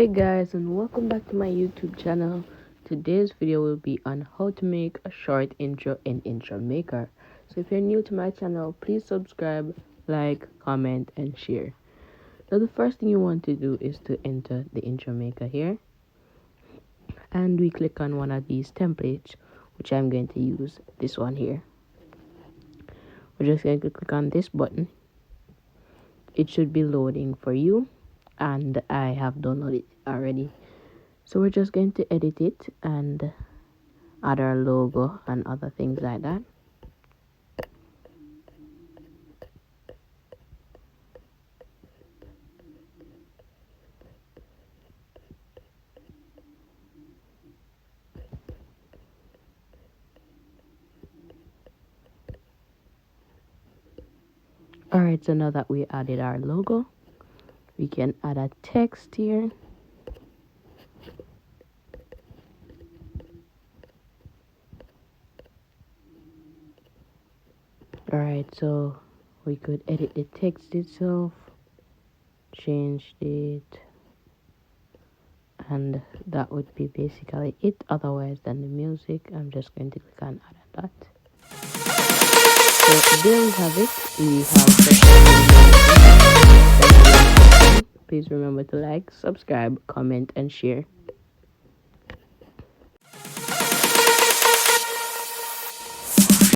Hey guys, and welcome back to my YouTube channel. Today's video will be on how to make a short intro in Intro Maker. So if you're new to my channel, please subscribe, like, comment, and share. Now the first thing you want to do is to enter the Intro Maker here, and we click on one of these templates, which I'm going to use this one here. We're just going to click on this button. It should be loading for you, and I have downloaded it already. So we're just going to edit it and add our logo and other things like that. Alright, so now that we added our logo, we can add a text here. Alright, so we could edit the text itself, change it, and that would be basically it. Otherwise than the music, I'm just going to click on add that. So there we have it. We have. Please remember to like, subscribe, comment, and share.